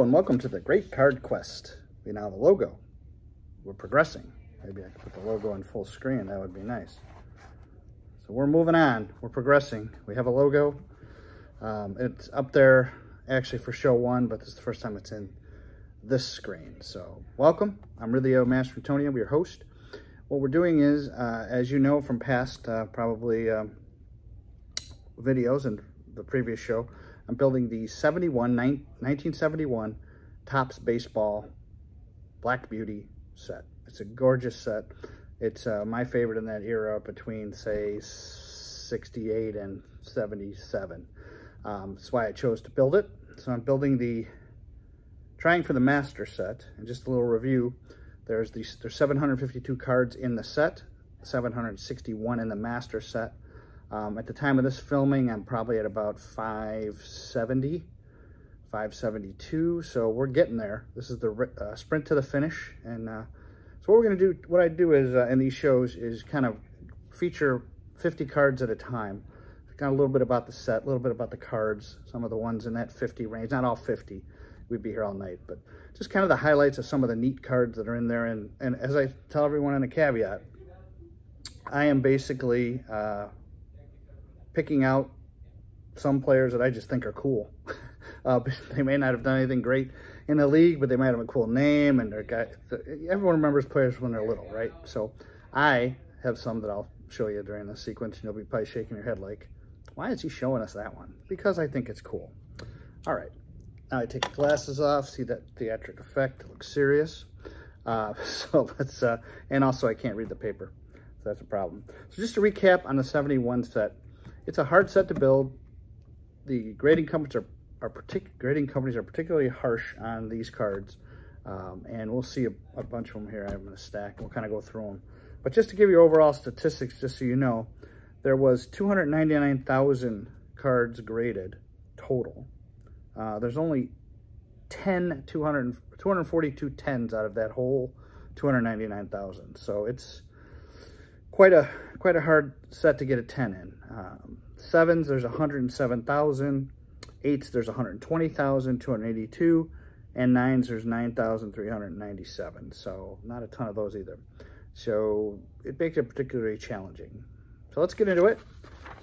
Hello and welcome to the Great Card Quest. We now have a logo. We're progressing. Maybe I could put the logo in full screen. That would be nice. So we're moving on. We're progressing. We have a logo. It's up there actually for show one, but this is the first time it's in this screen. So welcome. I'm Ridley Master Antonio, your host. What we're doing is, as you know from past probably videos and the previous show, I'm building the 1971 Topps Baseball Black Beauty set. It's a gorgeous set. It's my favorite in that era between, say, 68 and 77. That's why I chose to build it. So I'm building trying for the master set. And just a little review, there's 752 cards in the set, 761 in the master set. At the time of this filming, I'm probably at about 570, 572. So we're getting there. This is the sprint to the finish. And so what we're going to do, what I do is in these shows is kind of feature 50 cards at a time. Kind of a little bit about the set, a little bit about the cards, some of the ones in that 50 range. Not all 50. We'd be here all night, but just kind of the highlights of some of the neat cards that are in there. And as I tell everyone in a caveat, I am basically picking out some players that I just think are cool. They may not have done anything great in the league, but they might have a cool name, and everyone remembers players when they're little, right? So I have some that I'll show you during this sequence, and you'll be probably shaking your head like, why is he showing us that one? Because I think it's cool. All right, now I take the glasses off, see that theatric effect, it looks serious. So let's, and also I can't read the paper, so that's a problem. So just to recap on the 71 set, it's a hard set to build. The grading companies are particularly harsh on these cards, and we'll see a bunch of them here. I'm going to stack. We'll kind of go through them. But just to give you overall statistics, just so you know, there was 299,000 cards graded total. There's only 242 10s out of that whole 299,000. So it's quite a hard set to get a 10 in. Sevens, there's 107,000. Eights, there's 120,282. And nines, there's 9,397. So not a ton of those either. So it makes it particularly challenging. So let's get into it.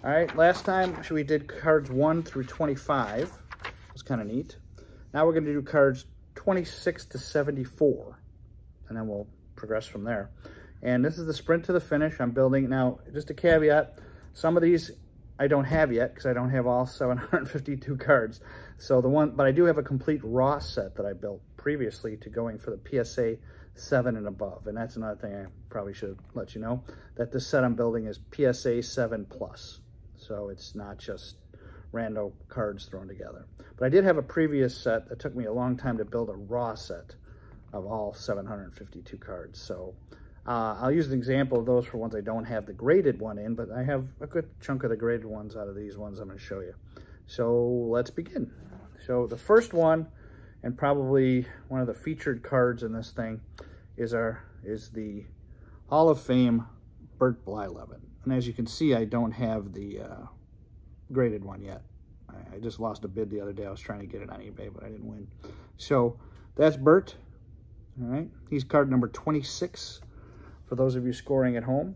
All right, last time we did cards 1 through 25. It was kind of neat. Now we're going to do cards 26 to 74. And then we'll progress from there. And this is the sprint to the finish. I'm building now. Just a caveat: some of these I don't have yet because I don't have all 752 cards. So but I do have a complete raw set that I built previously to going for the PSA 7 and above. And that's another thing I probably should let you know, that this set I'm building is PSA 7 plus. So it's not just random cards thrown together. But I did have a previous set that took me a long time to build, a raw set of all 752 cards. So I'll use an example of those for ones I don't have the graded one in, but I have a good chunk of the graded ones out of these ones I'm going to show you. So let's begin. So the first one, and probably one of the featured cards in this thing, is the Hall of Fame Bert Blyleven. And as you can see, I don't have the graded one yet. I just lost a bid the other day. I was trying to get it on eBay, but I didn't win. So that's Bert. All right, he's card number 26 for those of you scoring at home.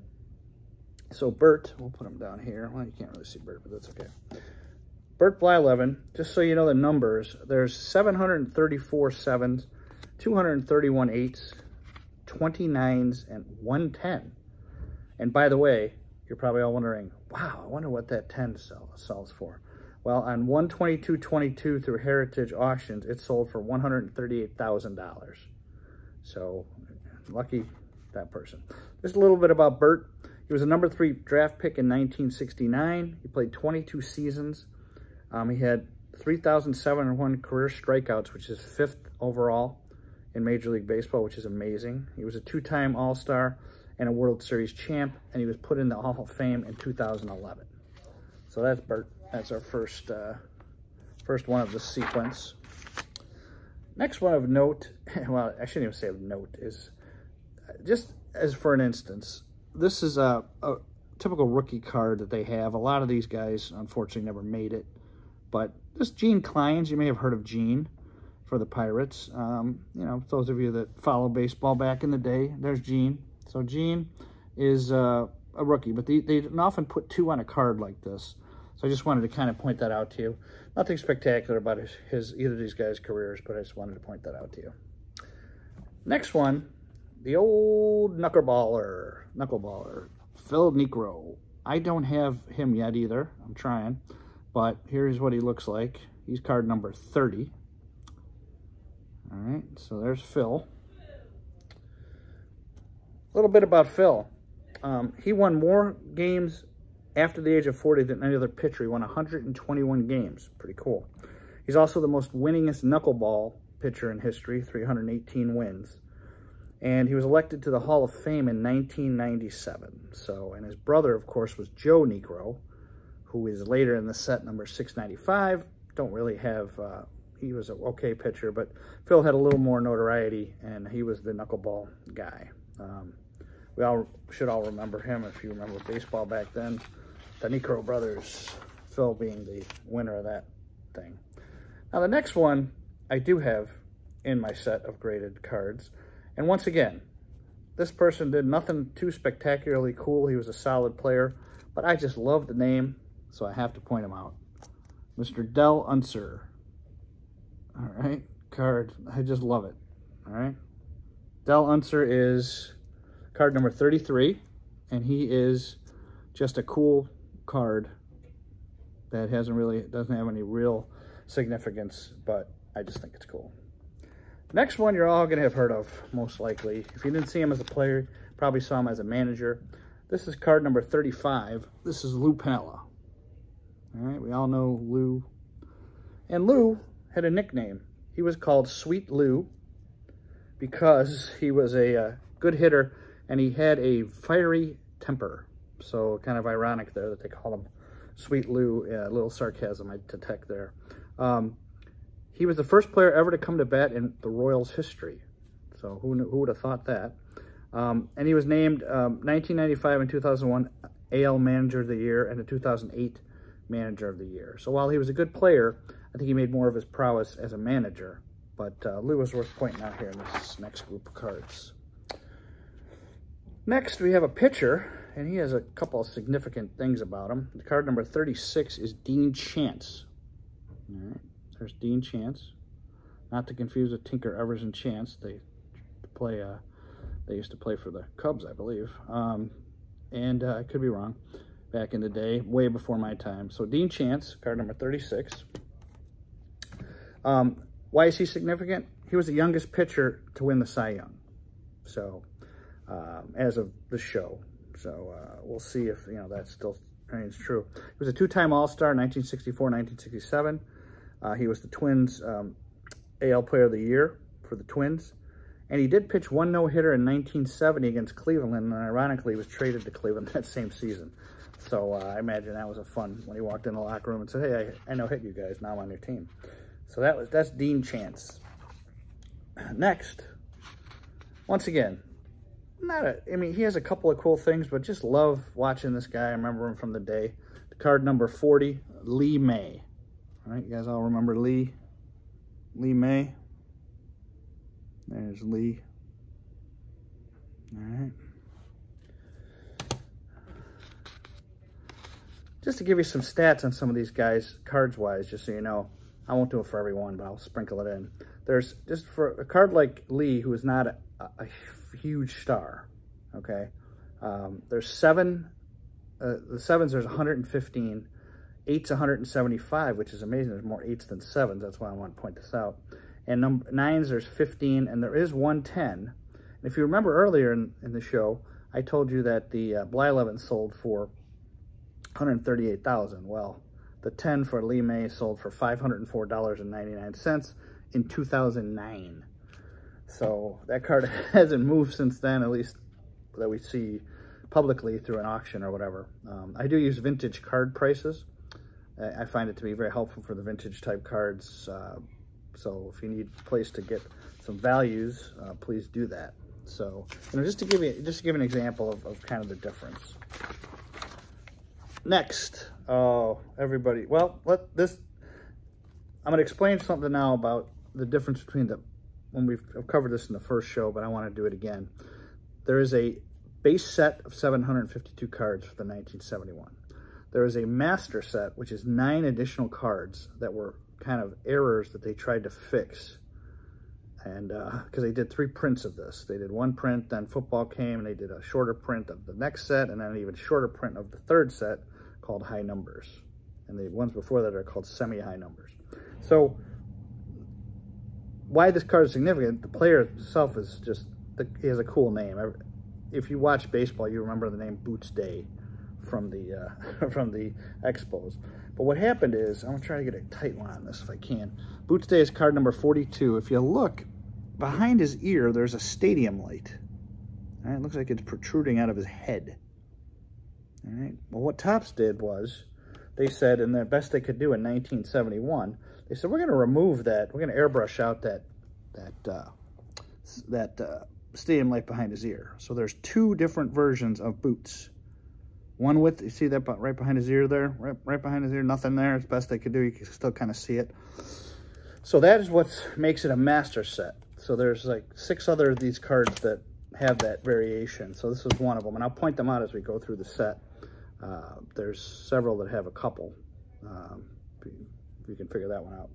So Bert, we'll put him down here. Well, you can't really see Bert, but that's okay. Bert Blyleven, just so you know the numbers, there's 734 sevens, 231 eights, 29s, and 110. And by the way, you're probably all wondering, wow, I wonder what that 10 sells for. Well, on 122.22 through Heritage Auctions, it sold for $138,000. So lucky that person. Just a little bit about Bert. He was a number 3 draft pick in 1969. He played 22 seasons. He had 3,701 career strikeouts, which is 5th overall in Major League Baseball, which is amazing. He was a 2-time All-Star and a World Series champ, and he was put in the Hall of Fame in 2011. So that's Bert. That's our first one of the sequence. Next one of note, well, I shouldn't even say of note, is just as for an instance, this is a typical rookie card that they have. A lot of these guys, unfortunately, never made it. But this Gene Clines, you may have heard of Gene for the Pirates. You know, those of you that follow baseball back in the day, there's Gene. So Gene is a rookie, but they often put 2 on a card like this. So I just wanted to kind of point that out to you. Nothing spectacular about either of these guys' careers, but I just wanted to point that out to you. Next one, the old knuckleballer, Phil Niekro. I don't have him yet either. I'm trying, but here's what he looks like. He's card number 30. All right, so there's Phil. A little bit about Phil. He won more games after the age of 40 than any other pitcher. He won 121 games. Pretty cool. He's also the most winningest knuckleball pitcher in history, 318 wins. And he was elected to the Hall of Fame in 1997. So, and his brother, of course, was Joe Niekro, who is later in the set number 695. Don't really have, he was an okay pitcher, but Phil had a little more notoriety, and he was the knuckleball guy. We all should all remember him if you remember baseball back then. The Niekro brothers, Phil being the winner of that thing. Now the next one I do have in my set of graded cards. And once again, this person did nothing too spectacularly cool. He was a solid player, but I just love the name, so I have to point him out. Mr. Del Unser. All right, card. I just love it. All right. Del Unser is card number 33, and he is just a cool card that doesn't have any real significance, but I just think it's cool. Next one you're all going to have heard of, most likely. If you didn't see him as a player, you probably saw him as a manager. This is card number 35. This is Lou Piniella. All right, we all know Lou. And Lou had a nickname. He was called Sweet Lou because he was a good hitter, and he had a fiery temper. So kind of ironic there that they call him Sweet Lou. A little sarcasm I detect there. He was the first player ever to come to bat in the Royals' history. So who would have thought that? And he was named 1995 and 2001 AL Manager of the Year and the 2008 Manager of the Year. So while he was a good player, I think he made more of his prowess as a manager. But Lou was worth pointing out here in this next group of cards. Next, we have a pitcher, and he has a couple of significant things about him. The card number 36 is Dean Chance. All right. There's Dean Chance, not to confuse with Tinker Evers and Chance. They used to play for the Cubs, I believe. And I could be wrong. Back in the day, way before my time. So Dean Chance, card number 36. Why is he significant? He was the youngest pitcher to win the Cy Young. So as of the show. So we'll see if that still remains true. He was a 2-time All-Star, 1964, 1967. He was the Twins AL Player of the Year for the Twins. And he did pitch 1 no-hitter in 1970 against Cleveland, and ironically, he was traded to Cleveland that same season. So I imagine that was a fun when he walked in the locker room and said, hey, I no-hit you guys, now I'm on your team. So that's Dean Chance. Next, once again, he has a couple of cool things, but just love watching this guy. I remember him from the day. The card number 40, Lee May. All right, you guys all remember Lee May? There's Lee. All right. Just to give you some stats on some of these guys, cards-wise, just so you know. I won't do it for everyone, but I'll sprinkle it in. There's, just for a card like Lee, who is not a huge star, okay? There's 7, the 7s, there's 115. 8's 175, which is amazing. There's more 8s than 7s. That's why I want to point this out. And 9s, there's 15, and there is 110. And if you remember earlier in the show, I told you that the Bly11 sold for $138,000. Well, the 10 for Lee May sold for $504.99 in 2009. So that card hasn't moved since then, at least that we see publicly through an auction or whatever. I do use vintage card prices. I find it to be very helpful for the vintage type cards. So if you need a place to get some values, please do that. So, just to give an example of kind of the difference. Next, everybody, well, I'm going to explain something now about the difference between I've covered this in the first show, but I want to do it again. There is a base set of 752 cards for the 1971. There is a master set, which is 9 additional cards that were kind of errors that they tried to fix. And because they did 3 prints of this. They did 1 print, then football came, and they did a shorter print of the next set, and then an even shorter print of the 3rd set called high numbers. And the ones before that are called semi-high numbers. So why this card is significant, the player itself is just, he has a cool name. If you watch baseball, you remember the name Boots Day from the from the Expos. But what happened is, I'm gonna try to get a tight one on this if I can. Boots Day is card number 42. If you look behind his ear, there's a stadium light. All right, it looks like it's protruding out of his head. All right. Well, what Topps did was, they said, and the best they could do in 1971, they said, we're going to remove that. We're going to airbrush out that stadium light behind his ear. So there's 2 different versions of Boots. One with, you see that right behind his ear there? Right behind his ear, nothing there. It's best they could do. You can still kind of see it. So that is what makes it a master set. So there's like 6 other of these cards that have that variation. So this is one of them. And I'll point them out as we go through the set. There's several that have a couple. If you can figure that one out.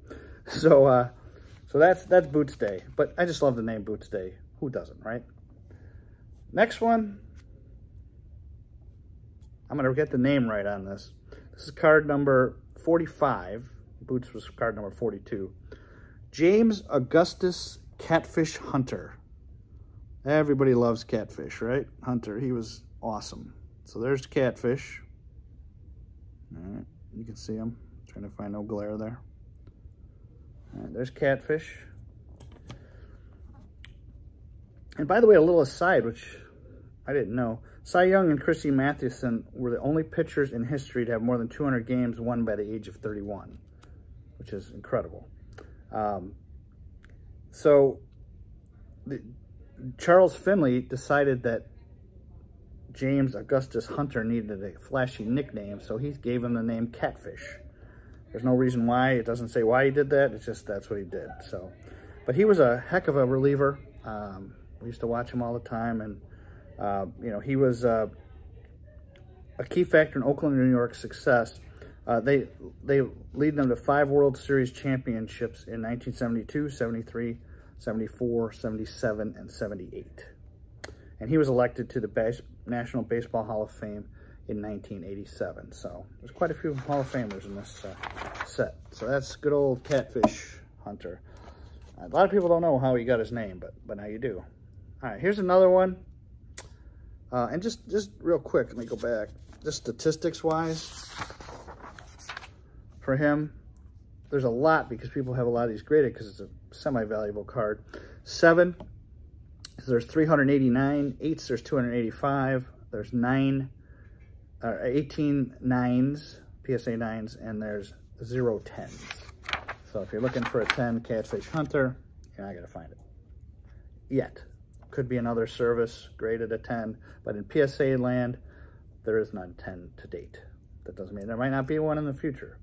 So that's Boots Day. But I just love the name Boots Day. Who doesn't, right? Next one. I'm going to get the name right on this. This is card number 45. Boots was card number 42. James Augustus Catfish Hunter. Everybody loves Catfish, right? Hunter, he was awesome. So there's Catfish. All right, you can see him. Trying to find no glare there. All right, there's Catfish. And by the way, a little aside, which I didn't know. Cy Young and Chrissy Mathewson were the only pitchers in history to have more than 200 games won by the age of 31, which is incredible. Charles Finley decided that James Augustus Hunter needed a flashy nickname, so he gave him the name Catfish. There's no reason why. It doesn't say why he did that. It's just that's what he did. So, but he was a heck of a reliever. We used to watch him all the time, and you know, he was a key factor in Oakland and New York's success. They lead them to 5 World Series championships in 1972, 73, 74, 77, and 78. And he was elected to the National Baseball Hall of Fame in 1987. So there's quite a few Hall of Famers in this set. So that's good old Catfish Hunter. A lot of people don't know how he got his name, but now you do. All right, here's another one. And just real quick, let me go back. Just statistics-wise, for him, there's a lot because people have a lot of these graded because it's a semi-valuable card. 7, there's 389. 8s, there's 285. There's 18 9s, PSA 9s, and there's 0 10s. So if you're looking for a 10 Catfish Hunter, you're not going to find it yet. Could be another service graded a 10, but in PSA land, there is none 10 to date. That doesn't mean there might not be one in the future,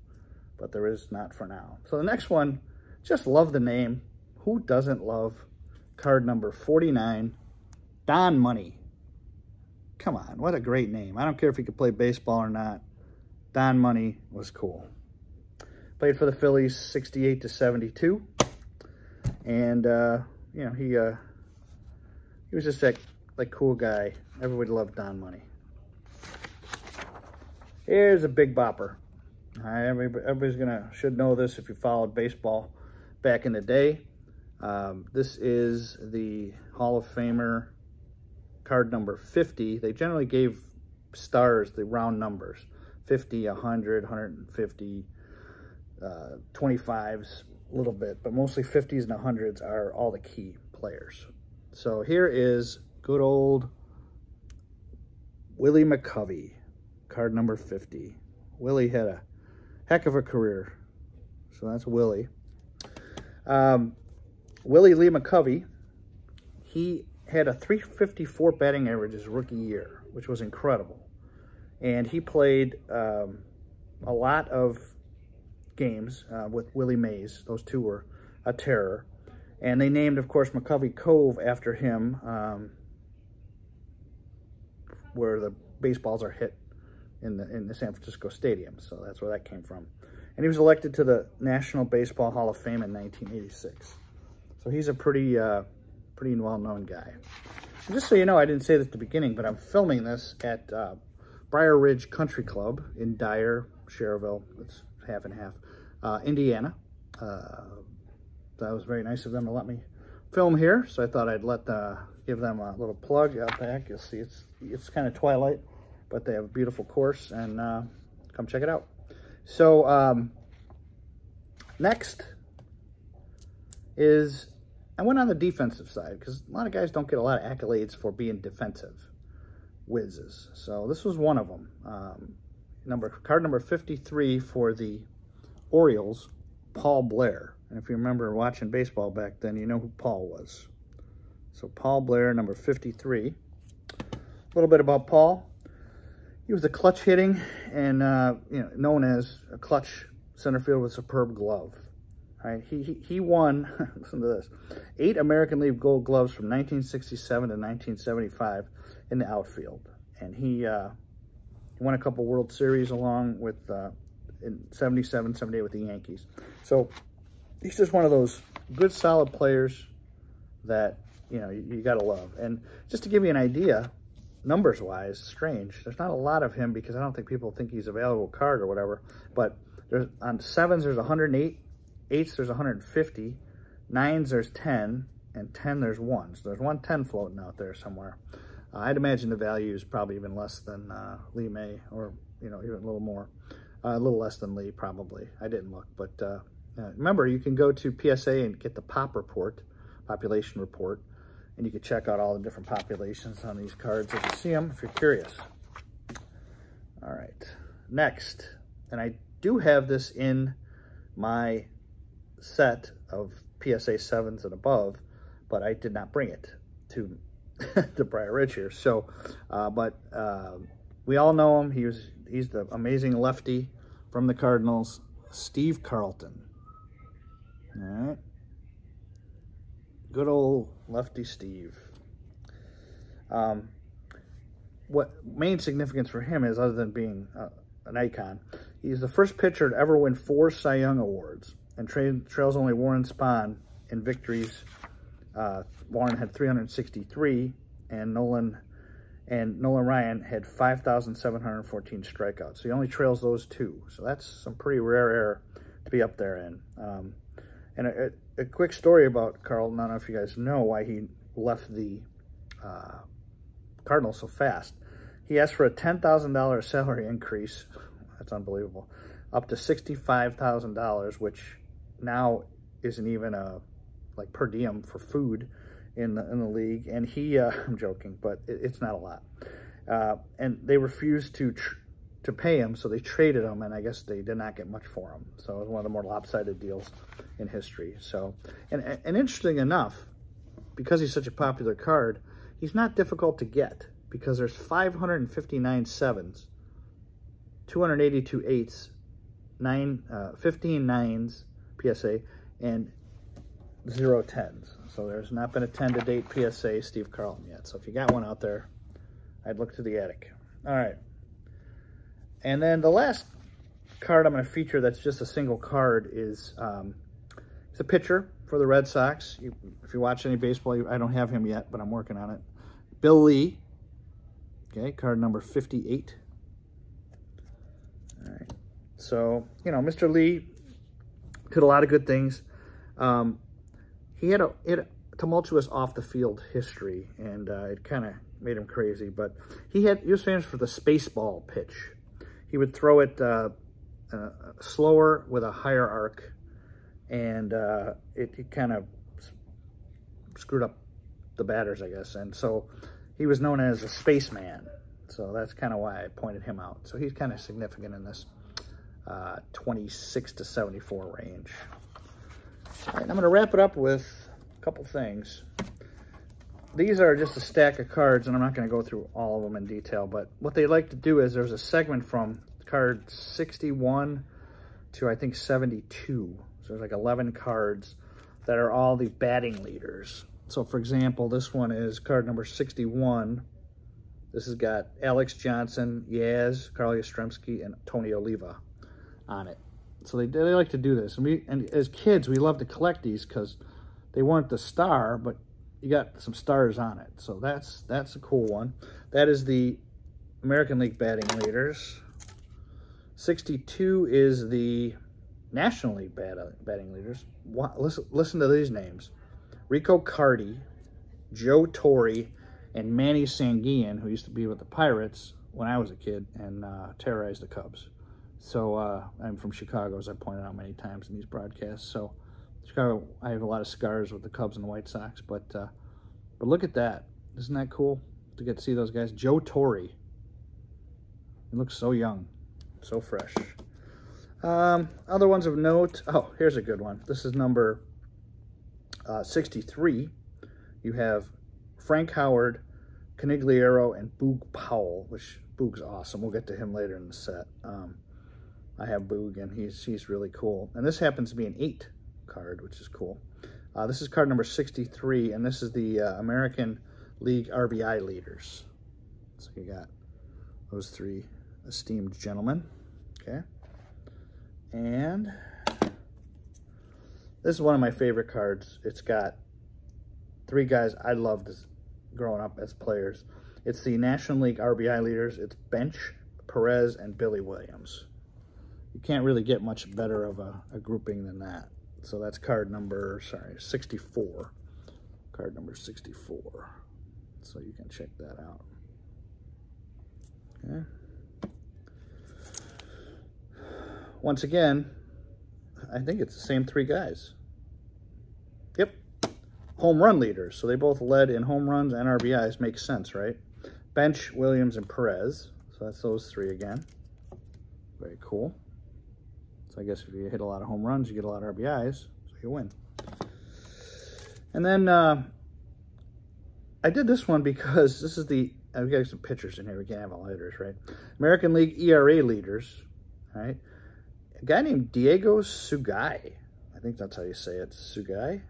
but there is not for now. So the next one, just love the name. Who doesn't love card number 49, Don Money? Come on, what a great name. I don't care if he could play baseball or not. Don Money was cool. Played for the Phillies 68 to 72. And, you know, he was just that like cool guy. Everybody loved Don Money. Here's a big bopper. All right, everybody's should know this if you followed baseball back in the day. This is the Hall of Famer card number 50. They generally gave stars the round numbers. 50, 100, 150, 25s a little bit, but mostly 50s and 100s are all the key players. So here is good old Willie McCovey, card number 50. Willie had a heck of a career. So that's Willie. Willie Lee McCovey, he had a 354 batting average his rookie year, which was incredible. And he played a lot of games with Willie Mays. Those two were a terror. And they named, of course, McCovey Cove after him, where the baseballs are hit in the San Francisco Stadium. So that's where that came from. And he was elected to the National Baseball Hall of Fame in 1986. So he's a pretty well-known guy. And just so you know, I didn't say this at the beginning, but I'm filming this at Briar Ridge Country Club in Dyer, Cherville. It's half and half. Indiana. That was very nice of them to let me film here. So I thought I'd give them a little plug out back. You'll see it's kind of twilight, but they have a beautiful course, and come check it out. So next is, I went on the defensive side because a lot of guys don't get a lot of accolades for being defensive whizzes. So this was one of them. Card number 53 for the Orioles, Paul Blair. And if you remember watching baseball back then, you know who Paul was. So Paul Blair, number 53. A little bit about Paul. He was a clutch hitting and known as a clutch center field with superb glove. All right, he won, listen to this, 8 American League Gold Gloves from 1967 to 1975 in the outfield. And he won a couple World Series along with in 77, 78 with the Yankees. So he's just one of those good, solid players that, you got to love. And just to give you an idea, numbers-wise, strange, there's not a lot of him because I don't think people think he's a valuable card or whatever. But on 7s, there's 108. 8s, there's 150. 9s, there's 10. And 10, there's 1. So there's 110 floating out there somewhere. I'd imagine the value is probably even less than Lee May, or, even a little more. A little less than Lee, probably. I didn't look. But remember, you can go to PSA and get the population report. And you can check out all the different populations on these cards if you see them, if you're curious. All right, next. And I do have this in my set of PSA 7s and above, but I did not bring it to the Briar Ridge here. So, we all know him. He's the amazing lefty from the Cardinals, Steve Carlton. All right. Good old lefty Steve. What main significance for him is, other than being an icon, he's the first pitcher to ever win 4 Cy Young Awards and trails only Warren Spahn in victories. Warren had 363, and Nolan Ryan had 5,714 strikeouts. So he only trails those 2. So that's some pretty rare air to be up there in. And a quick story about Carlton. I don't know if you guys know why he left the Cardinals so fast. He asked for a $10,000 salary increase. That's unbelievable. Up to $65,000, which now isn't even like per diem for food in the league. And he, I'm joking, but it's not a lot. And they refused to pay him, so they traded him, and I guess they did not get much for him. So it was one of the more lopsided deals in history. So, and interesting enough, because he's such a popular card, he's not difficult to get because there's 559 7s, 282 8s, 15 9s PSA, and 0 10s. So there's not been a 10 to date PSA Steve Carlton yet. So if you got one out there, I'd look to the attic. All right. And then the last card I'm going to feature that's just a single card is it's a pitcher for the Red Sox. If you watch any baseball, I don't have him yet, but I'm working on it. Bill Lee. Okay, card number 58. All right. So, Mr. Lee did a lot of good things. He had a tumultuous off-the-field history, and it kind of made him crazy. But he was famous for the spaceball pitch. He would throw it slower with a higher arc, and it kind of screwed up the batters, I guess. And so he was known as a spaceman. So that's kind of why I pointed him out. So he's kind of significant in this 26 to 74 range. All right, I'm going to wrap it up with a couple things. These are just a stack of cards, and I'm not going to go through all of them in detail, but what they like to do is there's a segment from card 61 to, I think, 72. So there's like 11 cards that are all the batting leaders. So for example, this one is card number 61. This has got Alex Johnson, Yaz, Carl Yastrzemski, and Tony Oliva on it. So they like to do this. And as kids, we love to collect these because they weren't the star, but you got some stars on it. So that's a cool one. That is the American League batting leaders. 62 is the National League batting leaders. Listen to these names. Rico Carty, Joe Torre, and Manny Sanguillen, who used to be with the Pirates when I was a kid and terrorized the Cubs. So I'm from Chicago, as I pointed out many times in these broadcasts. So Chicago, I have a lot of scars with the Cubs and the White Sox, but look at that. Isn't that cool to get to see those guys? Joe Torre. He looks so young, so fresh. Other ones of note. Oh, here's a good one. This is number 63. You have Frank Howard, Canigliaro, and Boog Powell, which Boog's awesome. We'll get to him later in the set. I have Boog, and he's really cool. And this happens to be an 8 card, which is cool. This is card number 63, and this is the American League RBI leaders. So you got those 3 esteemed gentlemen. Okay. And this is one of my favorite cards. It's got 3 guys I loved growing up as players. It's the National League RBI leaders. It's Bench, Perez, and Billy Williams. You can't really get much better of a grouping than that. So that's card number, 64. Card number 64. So you can check that out. Okay. Once again, I think it's the same 3 guys. Yep. Home run leaders. So they both led in home runs and RBIs. Makes sense, right? Bench, Williams, and Perez. So that's those 3 again. Very cool. So I guess if you hit a lot of home runs, you get a lot of RBIs, so you win. And then I did this one because this is the, we got some pictures in here. We can't have all letters, right? American League ERA leaders, right? A guy named Diego Sugai. I think that's how you say it, Sugai.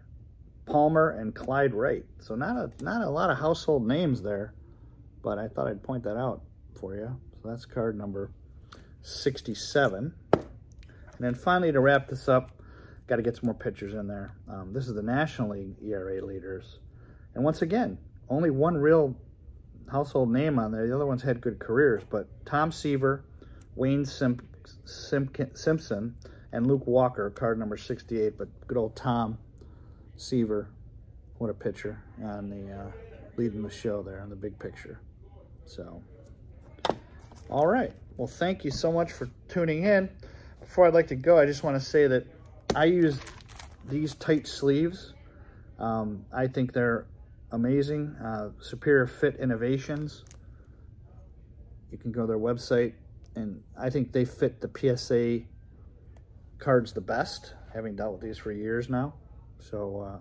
Palmer and Clyde Wright. So not a lot of household names there, but I thought I'd point that out for you. So that's card number 67. And then finally, to wrap this up, got to get some more pictures in there. This is the National League ERA leaders. And once again, only one real household name on there. The other ones had good careers, but Tom Seaver, Wayne Simpson, and Luke Walker, card number 68. But good old Tom Seaver, what a pitcher on the leading the show there on the big picture. So, all right. Well, thank you so much for tuning in. Before I'd like to go, I just want to say that I use these tight sleeves. I think they're amazing. Superior Fit Innovations. You can go to their website, and I think they fit the PSA cards the best, having dealt with these for years now. So,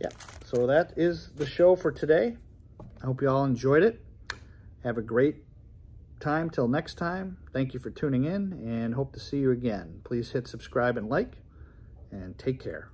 yeah. So that is the show for today. I hope you all enjoyed it. Have a great time till next time. Thank you for tuning in, and hope to see you again. Please hit subscribe and like, and take care.